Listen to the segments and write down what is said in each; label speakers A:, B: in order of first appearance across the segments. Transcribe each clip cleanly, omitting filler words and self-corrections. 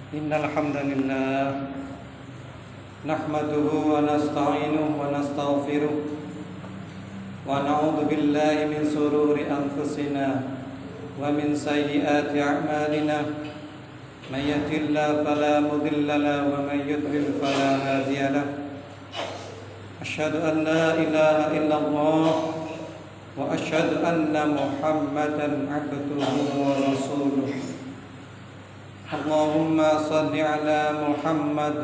A: Innal hamdalillah nahmaduhu wa nasta'inuhu wa nastaghfiruh wa na'udzu billahi min shururi anfusina wa min sayyiati a'malina may yahdihillahu fala mudilla lahu wa may yudlil fala hadiya lahu asyhadu an la ilaha illallah wa asyhadu anna Muhammadan abduhu wa rasuluh. Allahumma salli ala Muhammad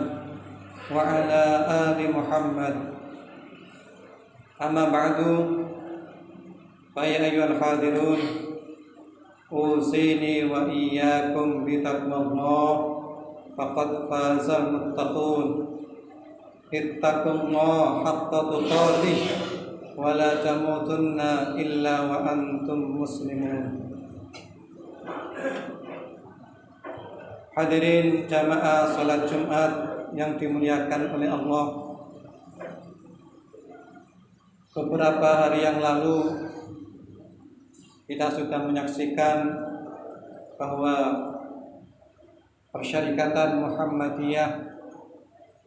A: wa ala ali Muhammad. Amma ba'du, fa ya ayyuhal hadirun, usini wa iyyakum bi taqwallah faqad fazal muttaqun. Ittaqullaha haqqa tuqatih wa la tamutunna illa wa antum muslimun. Hadirin jamaah salat Jumat yang dimuliakan oleh Allah. Beberapa hari yang lalu kita sudah menyaksikan bahwa Persyarikatan Muhammadiyah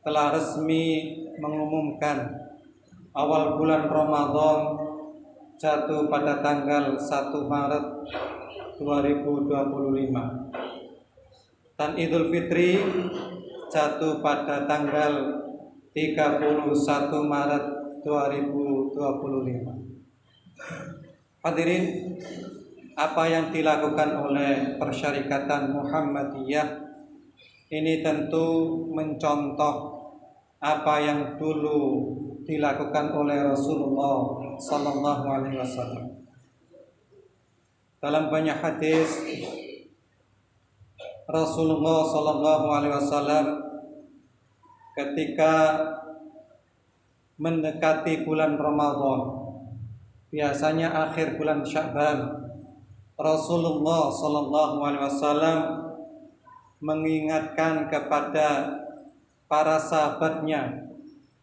A: telah resmi mengumumkan awal bulan Ramadan jatuh pada tanggal 1 Maret 2025 dan Idul Fitri jatuh pada tanggal 31 Maret 2025. Hadirin, apa yang dilakukan oleh Persyarikatan Muhammadiyah ini tentu mencontoh apa yang dulu dilakukan oleh Rasulullah sallallahu alaihi wasallam. Dalam banyak hadis Rasulullah sallallahu alaihi wasallam ketika mendekati bulan Ramadan, biasanya akhir bulan Sya'ban, Rasulullah sallallahu alaihi wasallam mengingatkan kepada para sahabatnya,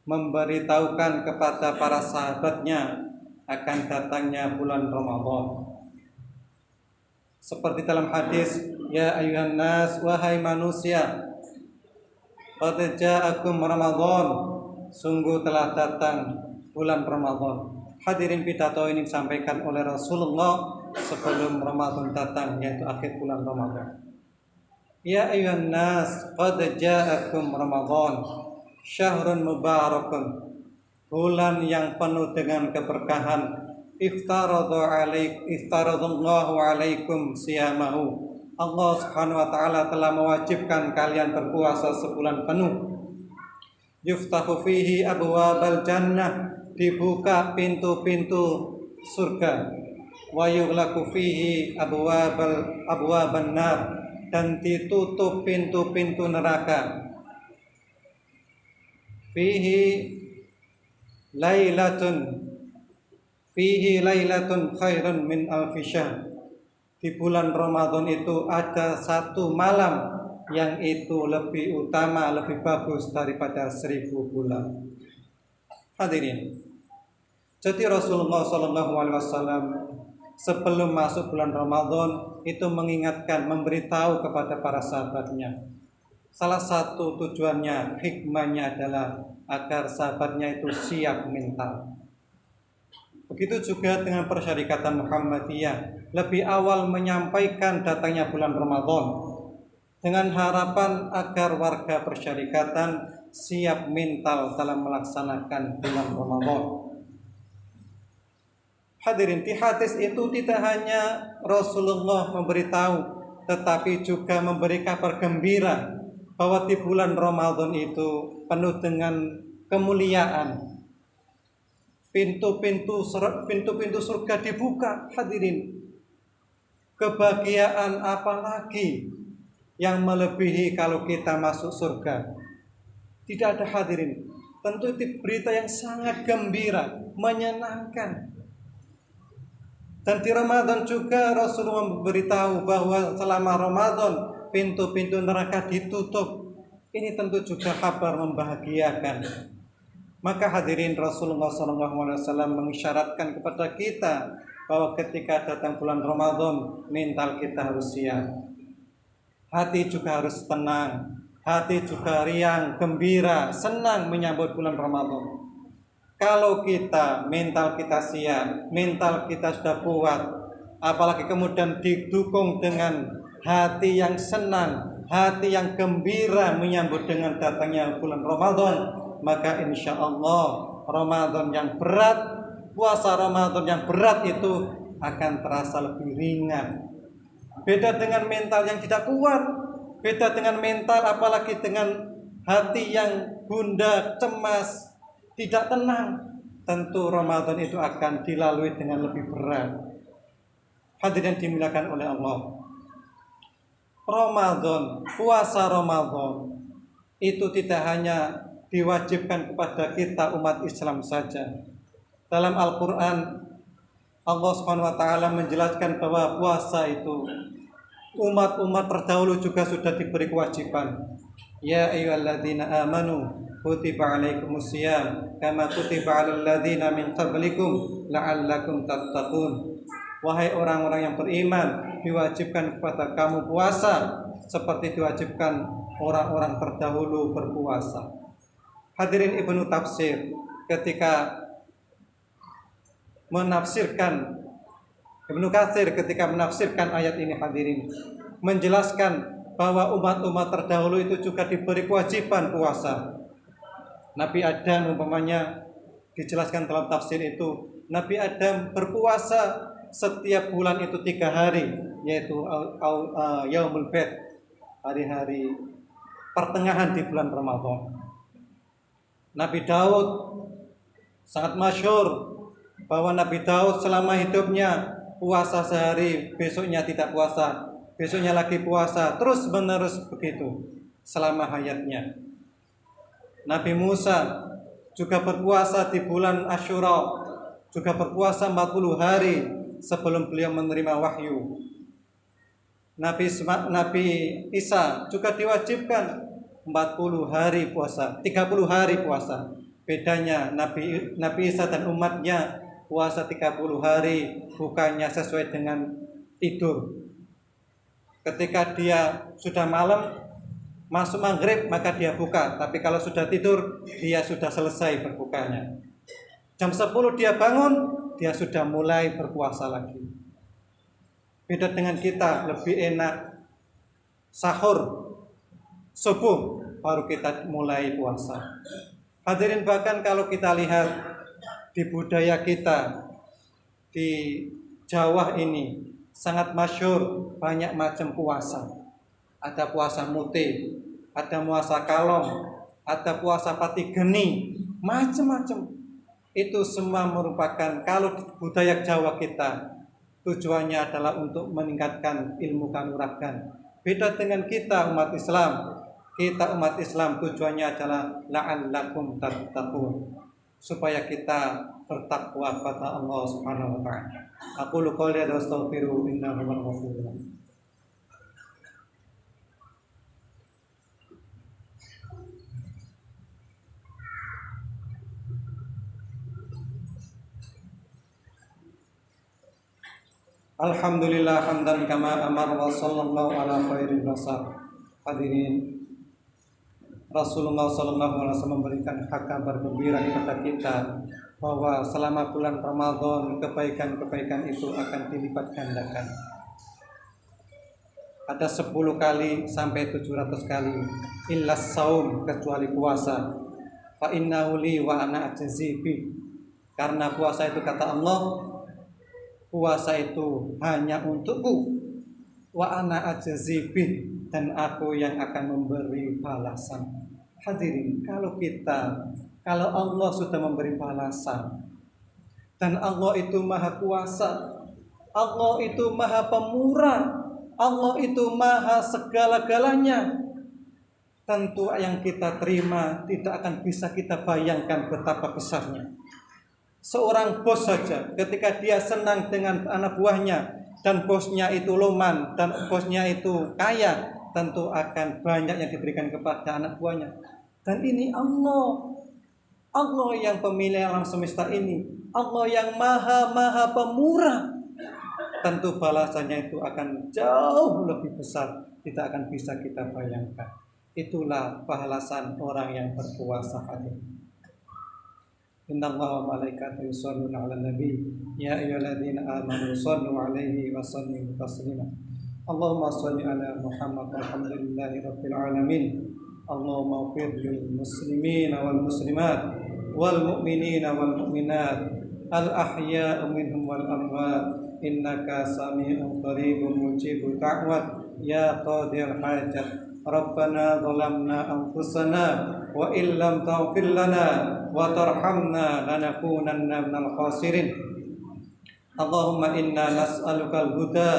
A: memberitahukan kepada para sahabatnya akan datangnya bulan Ramadan. Seperti dalam hadis, ya ayuhan nas, wahai manusia, qad ja'akum Ramadan, sungguh telah datang bulan Ramadan. Hadirin, pidato ini disampaikan oleh Rasulullah sebelum Ramadan datang, yaitu akhir bulan Ramadan. Ya ayuhan nas, qad ja'akum Ramadan, syahrun mubarakun, bulan yang penuh dengan keberkahan. Iftaradallahu alaikum siyamahu, Allah subhanahu wa ta'ala telah mewajibkan kalian berpuasa sebulan penuh. Yuftahu fihi abwabal jannah, dibuka pintu-pintu surga. Wa yughlaqu fihi abwaban nar, dan ditutup pintu-pintu neraka. Fihi lailatun khairun min alfi syahr. Di bulan Ramadan itu ada satu malam yang itu lebih utama, lebih bagus daripada 1000 bulan. Hadirin, jadi Rasulullah SAW sebelum masuk bulan Ramadan itu mengingatkan, memberitahu kepada para sahabatnya. Salah satu tujuannya, hikmahnya adalah agar sahabatnya itu siap mental. Begitu juga dengan Persyarikatan Muhammadiyah, lebih awal menyampaikan datangnya bulan Ramadan dengan harapan agar warga Persyarikatan siap mental dalam melaksanakan bulan Ramadan. Hadirin, di hadis itu tidak hanya Rasulullah memberitahu, tetapi juga memberi kabar gembira bahwa di bulan Ramadan itu penuh dengan kemuliaan. Pintu-pintu surga dibuka. Hadirin, kebahagiaan apa lagi yang melebihi kalau kita masuk surga? Tidak ada, hadirin. Tentu itu berita yang sangat gembira, menyenangkan. Dan di Ramadan juga Rasulullah memberitahu bahwa selama Ramadan pintu-pintu neraka ditutup. Ini tentu juga kabar membahagiakan. Maka hadirin, Rasulullah SAW mengisyaratkan kepada kita bahwa ketika datang bulan Ramadan, mental kita harus siap. hati juga harus tenang, hati juga riang, gembira, senang menyambut bulan Ramadan. Kalau kita, mental kita siap, mental kita sudah kuat, apalagi kemudian didukung dengan hati yang senang, hati yang gembira menyambut dengan datangnya bulan Ramadan, maka insya Allah Ramadan yang berat, puasa Ramadan yang berat itu akan terasa lebih ringan. Beda dengan mental yang tidak kuat, beda dengan mental apalagi dengan hati yang gundah, cemas, tidak tenang, tentu Ramadan itu akan dilalui dengan lebih berat. Hadirin dimuliakan oleh Allah, Ramadan, puasa Ramadan itu tidak hanya diwajibkan kepada kita umat Islam saja. Dalam Al-Quran Allah SWT menjelaskan bahwa puasa itu umat-umat terdahulu juga sudah diberi kewajiban. Ya ayyuhalladzina amanu kutiba alaikumusiyam kama kutiba alal ladzina min qablikum la'allakum tattaqun. Wahai orang-orang yang beriman, diwajibkan kepada kamu puasa seperti diwajibkan orang-orang terdahulu berpuasa. Hadirin Ibnu Tafsir ketika menafsirkan, Ibnu Katsir ketika menafsirkan ayat ini, hadirin, menjelaskan bahwa umat-umat terdahulu itu juga diberi kewajiban puasa. Nabi Adam umpamanya dijelaskan dalam tafsir itu, Nabi Adam berpuasa setiap bulan itu 3 hari, yaitu Yaumul Bid, hari-hari pertengahan di bulan Ramadan. Nabi Daud sangat masyhur bahwa Nabi Daud selama hidupnya puasa sehari, besoknya tidak puasa, besoknya lagi puasa, terus menerus begitu selama hayatnya. Nabi Musa juga berpuasa di bulan Asyura, juga berpuasa 40 hari sebelum beliau menerima wahyu. Nabi Isa juga diwajibkan 40 hari puasa, 30 hari puasa. Bedanya Nabi Isa dan umatnya puasa 30 hari bukannya sesuai dengan tidur. Ketika dia sudah malam masuk maghrib maka dia buka, tapi kalau sudah tidur dia sudah selesai berbukanya. Jam 10 dia bangun, dia sudah mulai berpuasa lagi. Beda dengan kita, lebih enak sahur subuh baru kita mulai puasa. Hadirin, bahkan kalau kita lihat di budaya kita di Jawa ini sangat masyhur banyak macam puasa. Ada puasa mute, ada puasa kalong, ada puasa pati geni, macam-macam. Itu semua merupakan, kalau di budaya Jawa kita, tujuannya adalah untuk meningkatkan ilmu kanuragan. Beda dengan kita umat Islam. Kita umat Islam tujuannya adalah la'allakum tattaqun, supaya kita bertakwa kepada Allah Subhanahu wa taala. Aqulu qouli wa astaghfiru innahu huwal ghafurur rahim. Alhamdulillah hamdan kama amar wa sallallahu ala khairil basar. Hadirin, Rasulullah sallallahu alaihi wasallam memberikan kabar gembira kepada kita bahwa selama bulan Ramadan kebaikan-kebaikan itu akan dilipat gandakan. Ada 10 kali sampai 700 kali. Illa saum, kecuali puasa. Fa innahu li wa ana ajzi bi. Karena puasa itu kata Allah, puasa itu hanya untukku, wa ana ajzi bih, dan aku yang akan memberi balasan. Hadirin, kalau Allah sudah memberi balasan, dan Allah itu maha kuasa, Allah itu maha pemurah, Allah itu maha segala-galanya, tentu yang kita terima tidak akan bisa kita bayangkan betapa besarnya. Seorang bos saja ketika dia senang dengan anak buahnya dan bosnya itu loman dan bosnya itu kaya, tentu akan banyak yang diberikan kepada anak buahnya. Dan ini Allah yang pemilik alam semesta ini, Allah yang maha pemurah, tentu balasannya itu akan jauh lebih besar tidak akan bisa kita bayangkan. Itulah balasan orang yang berpuasa hari ini. Innallaha wa malaikatahu yusholluna 'alan nabi ya ayyuhalladzina amanu shallu 'alaihi wa sallimu taslima. Allahumma shalli 'ala Muhammad walhamdulillahi rabbil alamin. Allahumma ighfir lil muslimina wal muslimat wal mu'minina wal mu'minat al ahya'u minhum wal amwat innaka sami'un qaribun mujibud da'wat ya qadir hajat. Rabbana zalamna anfusana wa illam taghfir lana wa tarhamna lanakunanna minal khasirin. Allahumma inna nas'aluka al-huda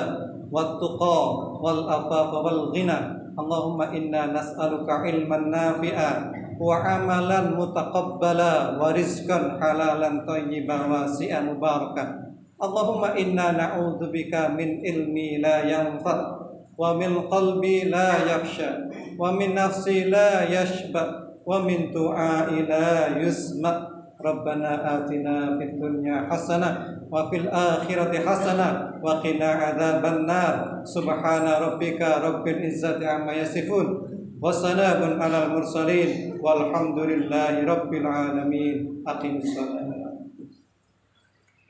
A: wat-tuqa wal-afafa wal-ghina. Allahumma inna nas'aluka ilman nafi'a wa amalan mutaqabbala wa rizqan halalan thayyiban wasi'an mubarakan. Allahumma inna na'udzubika min ilmi la yanfa' wa min qalbi la yakhsha wa min nafsi la yashba wa min du'ai la yusma. Rabbana atina fid dunya hasanah wa fil akhirati hasanah wa qina adzabannar. Subhana rabbika rabbil izzati amma yasifun wa salamun alal mursalin walhamdulillahi rabbil alamin. Aqimussalah.